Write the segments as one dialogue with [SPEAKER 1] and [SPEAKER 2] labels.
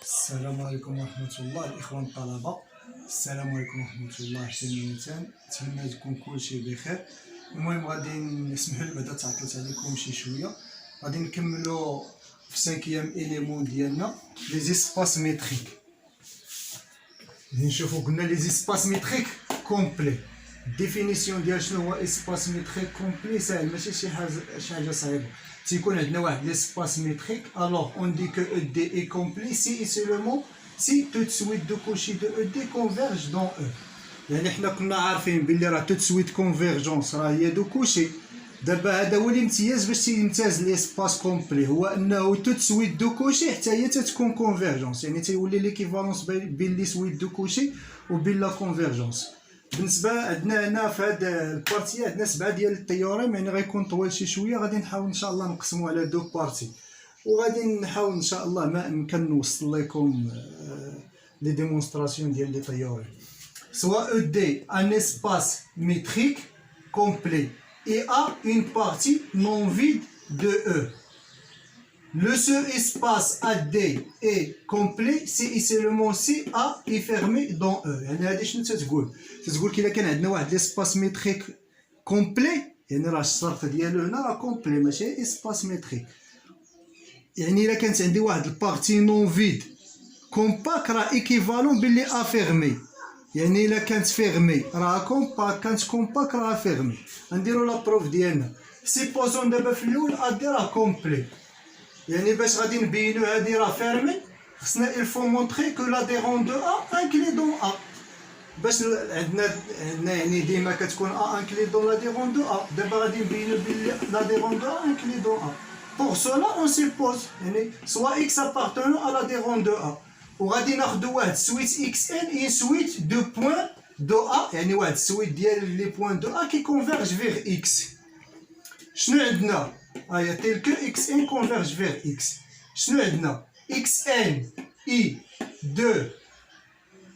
[SPEAKER 1] السلام عليكم ورحمة الله الإخوان الطلبة. السلام عليكم ورحمة الله. حسين الميتان، نتمنى تكون كلشي بخير. المهم غادي نسمحوا لي بعدا تعطلت عليكم شي شوية. غادي نكملوا في 5 إليمون ديالنا لي زيسباس ميتريك. غادي نشوفوا قلنا لي زيسباس ميتريك كومبلي. الديفينيسيون ديال شنو هو اسباس ميتريك كومبلي ساهل، ماشي شي حاجة صعيبة. تيكون عندنا واحد ليسباس ميتريك، alors on dit que ED est complet si et seulement si toute suite de couchées de ED converge dans E. يعني حنا كنا عارفين باللي راه toute suite convergence راه هي دو كوشي. دابا هذا هو الامتياز باش تيمتاز ليسباس كومبلي، هو انه toute suite دو كوشي حتى هي تتكون كونفيرجونس، يعني تيولي ليكيفالونس بين لي سويت دو كوشي وبين لا كونفيرجونس. بالنسبه عندنا هنا في هذا البارتي عندنا 7 ديال التيوريم، يعني غيكون طويل شي شويه. غادي نحاول ان شاء الله نقسمو على 2 بارتي، وغادي نحاول ان شاء الله ما امكن نوصل لكم لي ديمونستراسيون ديال لي تيوريم. Soit ED un espace métrique complet et a une partie non vide de E. Le seul espace AD est complet si et seulement si A est fermé dans E. يعني هادي شنو تتقول؟ تتقول كي كان عندنا واحد ليسباس ميتريك كومبلي، يعني راه الشرط ديالو هنا راه كومبلي ماشي اسباس ميتريك. يعني الا كانت عندي واحد البارتي نون فيد كومباك راه ايكيفالون باللي ا فيرمي، يعني الا كانت فيرمي راه كومباك، كانت كومباك راه فيرمي. غنديرو لا بروف ديالنا. سيبوزون دابا في الاول ادي راه كومبلي، يعني باش غادي نبينو هادي راه فيرمي خصنا الفو مونطري كو لاديرون دو ا انكلي دون ا. باش عندنا يعني ديما كتكون ا انكلي دون لاديرون دو ا. دابا غادي نبينو بلي لاديرون دو ا انكلي دون ا. Pour cela on suppose يعني soit x appartenant à l'adhérent de A، وغادي ناخدو واحد سويت xn et suite de points de A، يعني واحد سويت ديال لي بوين دو A qui converge vers x. شنو عندنا؟ هيا tel que xn converge vers x. شنو عندنا؟ xn et 2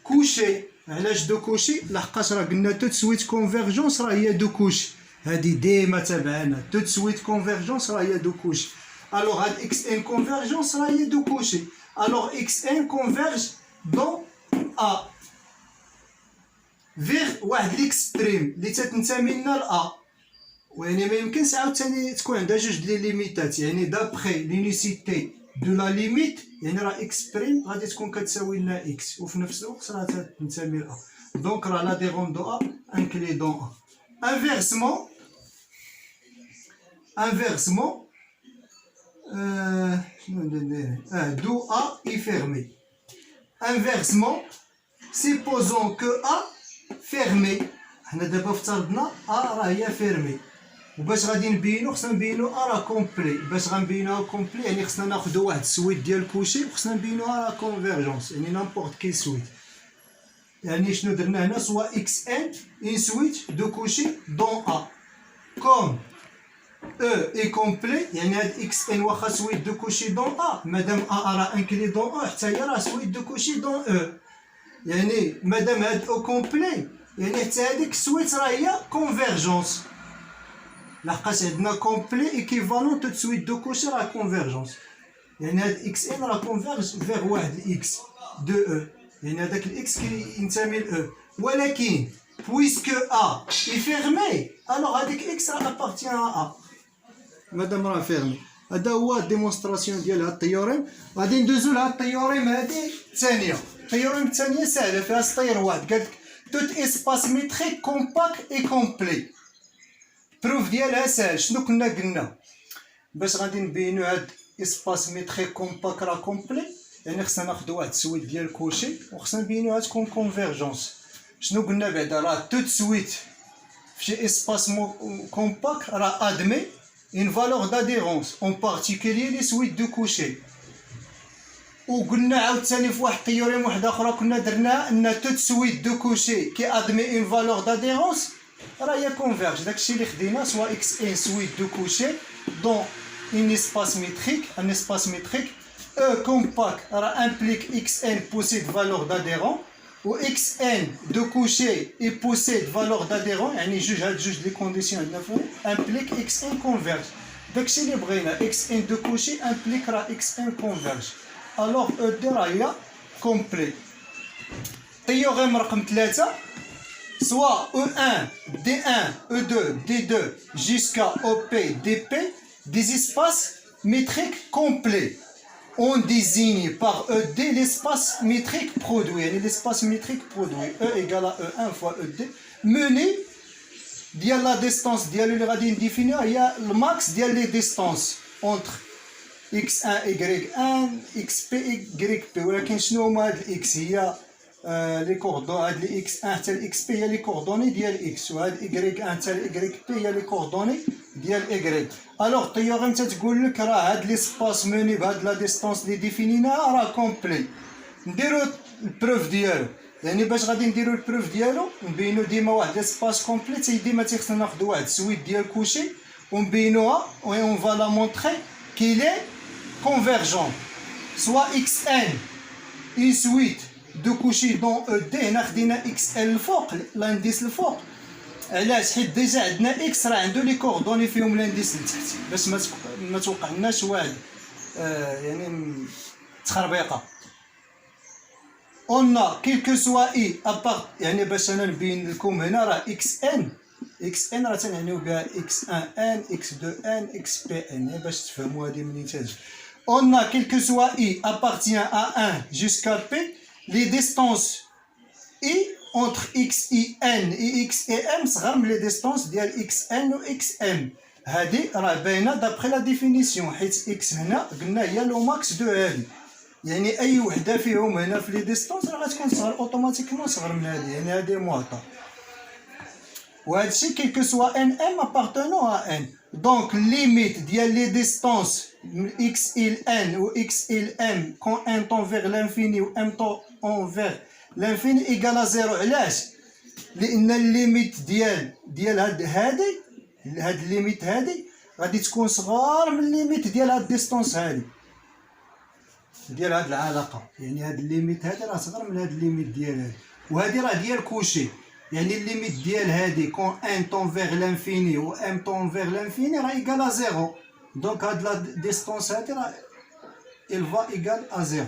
[SPEAKER 1] كوشي. علاش دو كوشي؟ لحقاش راه قلنا توت سويت كونفيرجونس راه هي دو كوشي، هادي ديما تابعانا توت سويت كونفيرجونس راه هي دو كوشي. الوغ هاد اكس ان كونفيرجونس راه هي دو كوشي، الوغ اكس ان كونفيرج دون ا فيغ واحد ليكسبريم اللي تتنتمي لنا لا، ويعني ما يمكنش عاوتاني تكون عندها جوج ديال ليميتات، يعني دابخي لونيسيتي دو لا ليميت يعني راه اكسبريم غادي تكون كتساوي لنا اكس، وفي نفس الوقت راه تنتمي ل ا، دونك راه لاديرون دو ا انكلي دون ا. Inversement, d'où A est fermé. Inversement, supposons que A fermé. حنا دابا افترضنا A راه هي fermé. وباش غادي نبينو خصنا نبينو A راه كومبلي. باش غنبينوها كومبلي يعني خصنا ناخدو واحد السويت ديال كوشي وخصنا نبينوها راه كونفيرجونس، يعني نامبورط كي سويت. يعني شنو درنا هنا؟ سوا xn une suite de coucher dans A. Comme E est complet، يعني هاد xn واخا سويت دو كوشي دون A، مادام A راه انكلي دون A حتى هي راه سويت دو كوشي دون E. يعني مادام هاد O كومبلي يعني حتى هاديك السويت راه هي كونفيرجونس، لحقاش عندنا كومبلي ايكيفالون توت سويت دو كوشي راه كونفيرجونس. يعني هاد xn راه كونفيرج فيغ واحد الاكس دو E، يعني هذاك الاكس كينتمي ل E. ولكن puisque A est fermé alors هذيك اكس راه appartient à A مادام راه فيرمي. هذا هو الديمونستراسيون ديال هاد التيوريم. غادي ندوزو لهاد التيوريم هادي الثانيه. التيوريم الثانيه ساهله فيها سطير واحد، قالك توت اسباس ميتريك كومباك اي كومبلي. بروف ديالها ساهل. شنو كنا قلنا؟ باش غادي نبينو هاد اسباس ميتريك كومباك راه كومبلي يعني خصنا ناخدو واحد السويت ديال كوشي وخصنا نبينوها تكون كونفيرجونس. شنو قلنا بعدا؟ راه توت سويت فشي اسباس كومباك راه ادمي une valeur d'adhérence en particulier les suites de coucher. وقلنا عاوتاني في واحد التيوريم واحده اخرى كنا درنا ان توت سويت دو كوشي كي ادمي une valeur d'adhérence راه هي كونفيرج. داكشي اللي خدينا سوا اكس ان سويت دو كوشي دون un espace métrique, un espace métrique E compact implique xn possède valeur d'adhérent و xn de coucher et possède valeur d'adhérent، يعني هاد جوج لي كونديسيون عندنا فوق implique xn converge. داكشي اللي بغينا، xn de coucher implique راه xn converge. الوغ او دي راهي كومبلي. تيوريم رقم 3 soit E1, D1, E2, D2 jusqu'à OP, DP des espaces métriques complets. On désigne par ED l'espace métrique produit. L'espace métrique produit E égale à E1 fois ED mené ديال la distance ديالو اللي غادي نديفينيو هي الماكس ديال لي ديستانس entre x1 y1 xp yp. ولكن شنو هما هاد الاكس؟ هي لي كوردون هاد لي x1 حتى الاكس بي هي لي كوردوني ديال اكس، وهاد y1 حتى الاي بي هي لي كوردوني ديال y. الوغ التيوريم تتقول لك راه هاد ليسباس موني بهاد لا ديستانس لي ديفينيناها راه كومبلي. نديرو البروف ديالو، يعني باش غادي نديرو البروف ديالو نبينو ديما واحد ليسباس كومبلي. ديما تيخصنا ناخدو واحد السويت ديال كوشي ونبينوها و اون فا لا مونطري كيل اي كونفيرجون. سوا اكس ان اون سويت دو كوشي دون او دي. هنا خدينا اكس ان الفوق لانديس الفوق، علاش؟ حيت ديجا عندنا اكس راه عنده لي كوردوني فيهم لانديس لتحت باش ما توقعناش واحد يعني تخربيقه. on a quel que soit i à part يعني باش انا نبين لكم هنا راه اكس ان راه تنعنيو بها اكس 1 ان اكس 2 ان اكس بي ان باش تفهموا هذه منين تاجي. on a quel que soit i appartient à 1 jusqu'à p les distances i entre x i n et x et m صغر من les distances ديال x n و x m. هذه راه باينه دابخي لا ديفينيسيون، حيت اكس هنا قلنا هي لو ماكس دو هذه، يعني اي وحده فيهم هنا في لي ديستونس راه غتكون صغر اوتوماتيكمون صغر من هذه، يعني هذه معطى. وهذا الشيء كيل كو سوا ان ام ابارتونون ا ان. دونك ليميت ديال لي ديستونس اكس ال ان و اكس ال ام كون ان طون فيغ لانفيني و ام طون فيغ لانفيني ايكال زيرو. علاش؟ لان الليميت ديال هاد الليميت هادي غادي تكون صغار من الليميت ديال هاد الديستونس هادي ديال هاد العلاقه، يعني هاد الليميت هادي راه صغر من هاد الليميت ديال هادي، وهادي راه ديال كوشي، يعني الليميت ديال هادي كون ان طون فيغ لانفيني و ام طون فيغ لانفيني راه ايكال زيرو. دونك هاد لا ديستونس هادي راه il va égal à 0.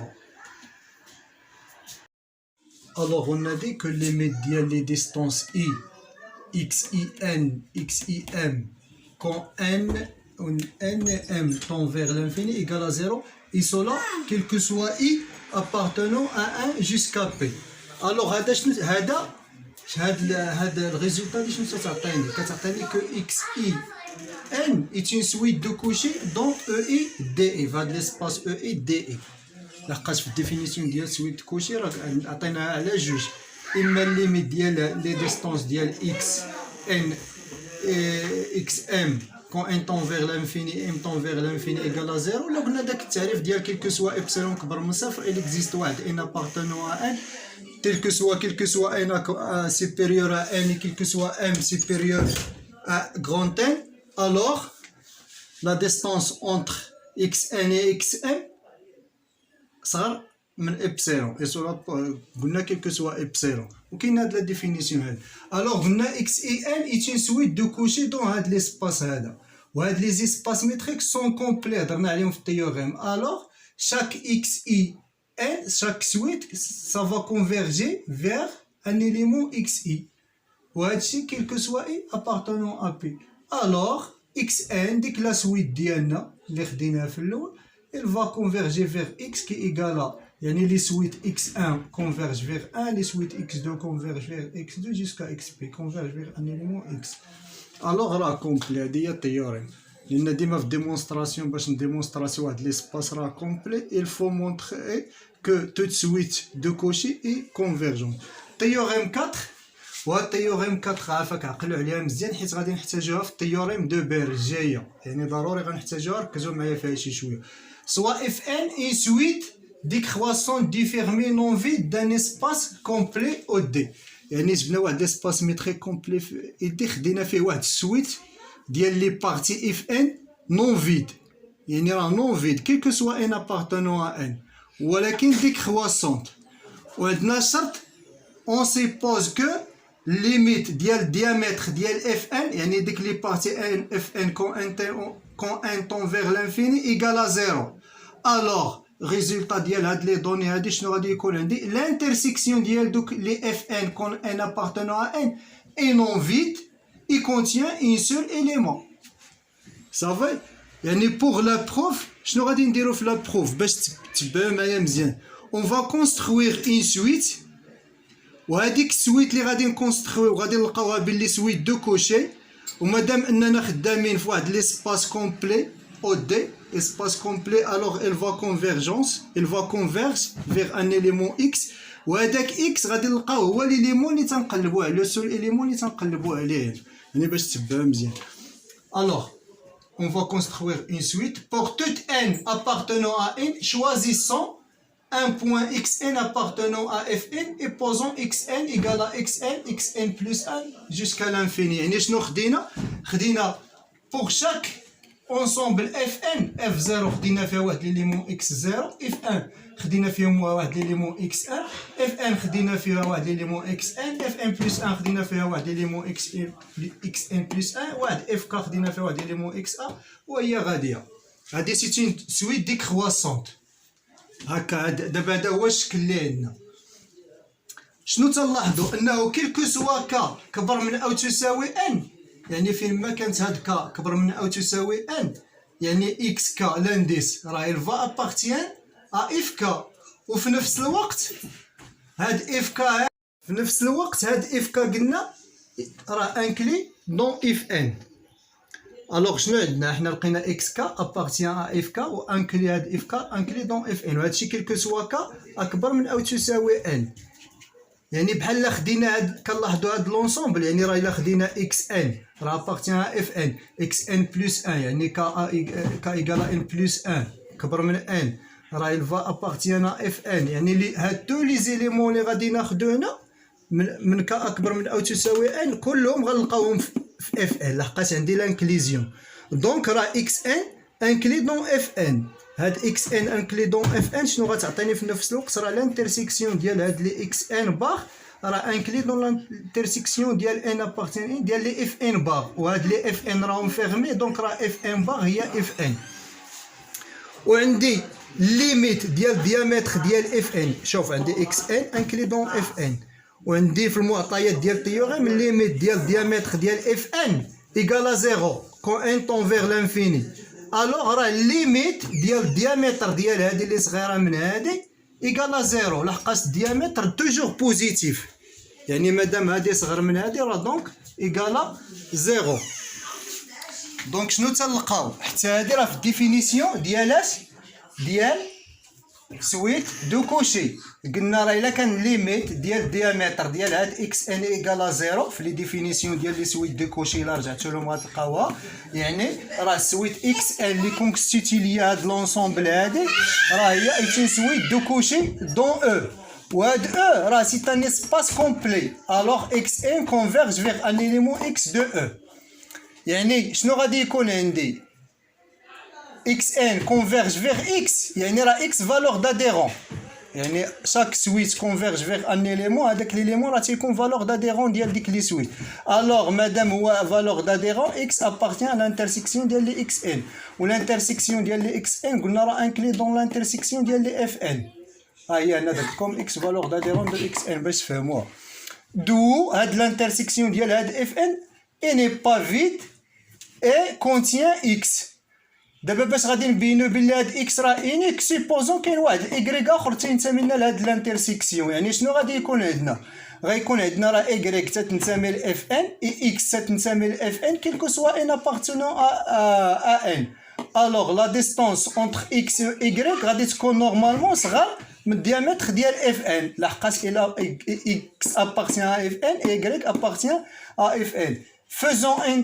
[SPEAKER 1] Alors on a dit que les limites ديال les distances i x i n x i m quand n m tend vers l'infini égale à 0 et cela quel que soit i appartenant à 1 jusqu'à p. Alors هذا الريزولتا اللي شنو تعطيني؟ كتعطيني كو x i n est une suite de couchés dont e i d e va de l'espace e i d e. لحقاش في الديفينيسيون ديال سويت كوشي راه عطيناها على جوج، اما الليميت ديال لي ديستونس ديال اكس ان اكس ام كون ان طون فيغ لانفيني ام طون فيغ لانفيني ايكال ا زيرو، ولا قلنا داك التعريف ديال كيل كو سوا ابسيلون كبر من صفر il existe واحد ان ابارتونون ا ان tel que soit quel que soit n supérieur à n et quel que soit m supérieur à grand n, alors la distance entre xn et xm صغر من ابسيلون اي سولا قلنا كيل كو سوا ابسيلون، وكاين هاد لا ديفينيسيون هادي. الوغ قلنا اكس اي ان اي اون سويت دو كوشي دون هاد ليسباس هذا، وهاد لي زيسباس ميتريك سون كومبلي هضرنا عليهم في التيوريم. الوغ شاك اكس اي ان شاك سويت سا فا كونفيرجي فيغ ان اليمون اكس اي، وهاد الشيء كيل كو سوا اي ابارتونون ا بي. الوغ اكس ان ديك لا سويت ديالنا اللي خديناها في الاول il va converger vers x qui est égal à يعني les suites x1 convergent vers 1, les suites x2 convergent vers x2 jusqu'à xp convergent vers un élément x. alors راه كومبلي هادي هي التيوريم، لان ديما في الديمونستراسيون باش نديمونستراسيو واحد ليسباس راه كومبلي il faut montrer que toute suite de Cauchy est convergente. تيوريم 4 وهاد التيوريم 4 عافاك عقلوا عليها مزيان حيت غادي نحتاجوها في التيوريم دو بير الجايه، يعني ضروري غنحتاجوها، ركزوا معايا فيها شي شويه. Soit Fn est une suite décroissante du fermé non vide d'un espace complet OD. يعني جبنا واحد l'espace métrique complet OD خدينا فيه واحد السويت ديال لي بارتي Fn non vide، يعني راه non vide quel que soit n appartenant à n، ولكن décroissante. وعندنا شرط on suppose que limite ديال diamètre ديال Fn يعني ديك لي بارتي Fn quand n tend vers l'infini égale à 0. Alors résultat ديال هاد لي دوني هادي شنو غادي يكون عندي l'intersection ديال دوك لي fn كون n appartenant à n et non vide il contient un seul élément صافي يعني pour la preuve شنو غادي نديرو في la preuve باش تبان معايا مزيان on va construire une suite وهاديك السويت اللي غادي نكونسترويو غادي نلقاوها باللي سويت دو كوشي ومادام اننا خدامين في واحد ليسباس كومبلي او دي espace complet alors elle va converge vers un élément x وهذاك x غادي نلقاو هو ليليمون اللي تنقلبوا عليه لو سول élément اللي تنقلبوا عليه يعني باش تبان مزيان alors on va construire une suite pour toute n appartenant à n choisissant un point xn appartenant à fn et posant xn égale à xn plus 1 jusqu'à l'infini يعني شنو خدينا pour chaque ensemble fn f0 خدينا فيها واحد ليليمون x0 f1 خدينا فيهم واحد ليليمون x1 fn خدينا فيها واحد ليليمون xn fn plus 1 خدينا فيها واحد ليليمون xn plus 1 واحد fk خدينا فيها واحد ليليمون xa وهي غاديه هادي سي اون سويت ديكرواسونت هكا دابا هذا هو الشكل اللي عندنا شنو تنلاحظوا انه كيلكو سوا ك كبر من او تساوي n يعني فين ما كانت هاد ك كبر من او تساوي n يعني اكس ك لانديس راه الفا ابارتيان ا اف ك وفي نفس الوقت هاد اف ك قلنا راه انكلي دون اف ان الوغ شنو عندنا حنا لقينا اكس ك ابارتيان ا اف ك وانكلي هاد اف ك انكلي دون اف ان وهادشي كيلكو سوا ك اكبر من او تساوي ان يعني بحال خدينا هاد كنلاحظوا هاد لونسومبل يعني راه الا خدينا اكس ان راه ابارتيان اف ان اكس ان بلس 1 يعني ك ايكال ان بلس 1 كبر من ان راه الفا ابارتيان اف ان يعني هاد تو لي زيليمون اللي غادي ناخذو هنا من ك اكبر من او تساوي ان كلهم غنلقاوهم في اف ان لحقاش عندي لانكليزيون دونك راه اكس ان انكلي دون اف ان هاد اكس ان انكلي دون اف ان شنو غتعطيني في نفس الوقت راه لانترسيكسيون ديال هاد لي اكس ان باغ راه انكلي دون لانترسيكسيون ديال ان ابارتين ديال لي اف ان باغ وهاد لي اف ان راهم فيرمي دونك راه اف ان باغ هي اف ان وعندي ليميت ديال ديامتر ديال اف ان شوف عندي اكس ان انكلي دون اف ان وعندي في المعطيات ديال التيوريم ليميت ديال ديامتر ديال اف ان ايكال زيرو كون ان طون فيغ لانفيني الوغ راه ليميت ديال الديامتر ديال هادي اللي صغيره من هادي ايكال زيرو لحقاش الديامتر توجور بوزيتيف يعني مادام هادي صغر من هادي راه دونك ايكال زيرو دونك شنو تنلقاو حتى هادي راه في الديفينيسيون ديالاش ديال سويت دو كوشي قلنا راه الا كان ليميت ديال الديامتر ديال هاد اكس ان ايكال زيرو في لي ديفينيسيون ديال لي سويت دو كوشي الا رجعتو لهم غتلقاوها يعني راه سويت اكس ان لي كونستيتي ليا هاد لونسومبل هادي راه هي ايتين سويت دو كوشي دون او وهاد او راه سي ان اسباس كومبلي الوغ اكس ان كونفيرج فيغ ان اليمون اكس دو او يعني شنو غادي يكون عندي xn converge vers x يعني راه x valeur d'adhérent يعني chaque suite converge vers un élément هذاك l'élément راه تيكون valeur d'adhérent ديال ديك لي سويت alors مادام هو valeur d'adhérent x appartient à l'intersection ديال لي xn و l'intersection ديال لي xn قلنا راه inclus dans l'intersection ديال لي fn ها هي انا درتكم x valeur d'adhérent de xn باش تفهموها d'où هاد l'intersection ديال هاد fn et n'est pas vide et contient x دابا باش غادي نبينو بلي هاد اكس راه انيك سيبوزون كاين واحد ايكغيك اخر تينتمي لنا لهاد لانترسيكسيون يعني شنو غادي يكون عندنا غيكون عندنا راه ايكغيك تتنتمي لاف ان اي اكس تتنتمي لاف ان كيلكو سوا ان ابارتونون ا ان الوغ لا ديستونس اونتر اكس و ايكغيك غادي تكون نورمالمون صغار من الديامتر ديال اف ان لحقاش الى اكس ابارتيان ا اف ان ايكغيك ابارتيان ا اف ان faisons un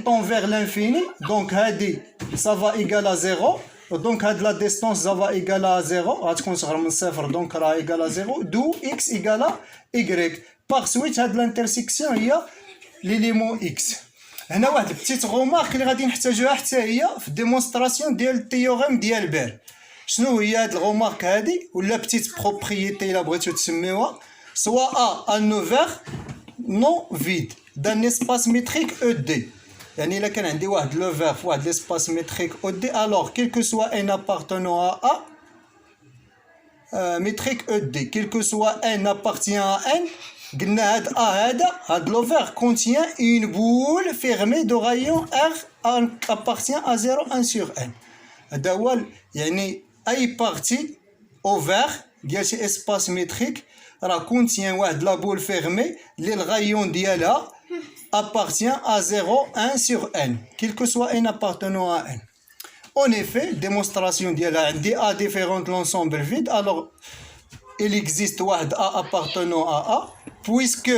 [SPEAKER 1] temps vers l'infini donc هادي ça va égal à 0 donc هاد la distance ça va égal à 0 غتكون صغر من صفر donc راه égal à 0 d'où x égal à y par suite هاد l'intersection هي l'élément x هنا واحد البتيت غومارك اللي غادي نحتاجوها حتى هي في الديمونستراسيون ديال التيوريم ديال بير شنو هي هاد الغومارك هادي ولا بتيت بروبريتي الا بغيتو تسميوها soit a un ouvert non vide d'un espace métrique ED يعني الا كان عندي واحد لو فير في واحد ليسباس ميتريك او دي الوغ كيل كو سوا ان ابارتونون ا métrique ED, quel que soit n appartient à n. قلنا هاد l'ovaire contient une boule fermée de rayon R appartient à 0 1 sur n. هذا هو يعني اي بارتي ovaire ديال شي اسباس متريك راه كونتيان واحد لا بول فيرمي لي الغايون ديالها appartient à 0 1 sur n quel que soit n appartenant à n. En effet, démonstration ديالها عندي A différente l'ensemble vide, alors il existe واحد A appartenant à A puisque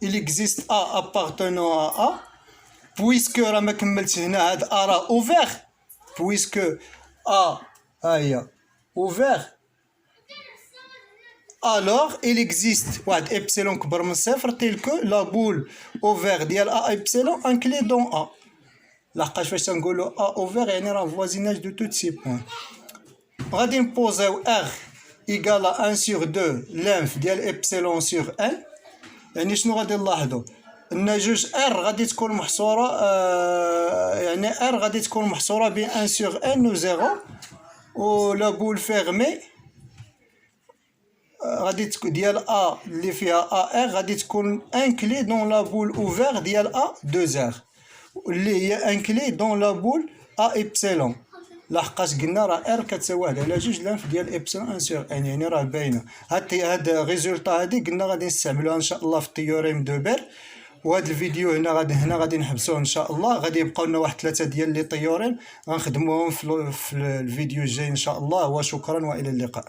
[SPEAKER 1] il existe A appartenant à A puisque راه ما كملتش هنا هاد A راه ouvert puisque A هي ouvert alors il existe واحد epsilon كبر من صفر tel que la boule ouvert ديال A epsilon inclus dans A. لحقاش فاش تنقولوا A ouvert يعني راه voisinage de tous ces points. غادي نبوزيو R égale à 1 sur 2 l'inf ديال epsilon sur n. يعني شنو غادي نلاحظوا ان جوج R غادي تكون محصوره يعني R غادي تكون محصوره بين 1 sur n و 0 و لا بول فيرمي غادي تكون ديال A اللي فيها AR غادي تكون انكلي دون لا بول اوفير ديال A 2R اللي هي انكلي دون لا بول A epsilon. لحقاش قلنا راه R كتساوي 1 على 2 لانف ديال ابسلون 1 سور ان يعني راه باينه. هاد الريزولطا هادي قلنا غادي نستعملوها ان شاء الله في التيوريم دو بير. وهذا الفيديو هنا غادي نحبسوه ان شاء الله. غادي يبقاو لنا واحد 3 ديال لي طيورين غنخدموهم في الفيديو الجاي ان شاء الله. وشكرا والى اللقاء.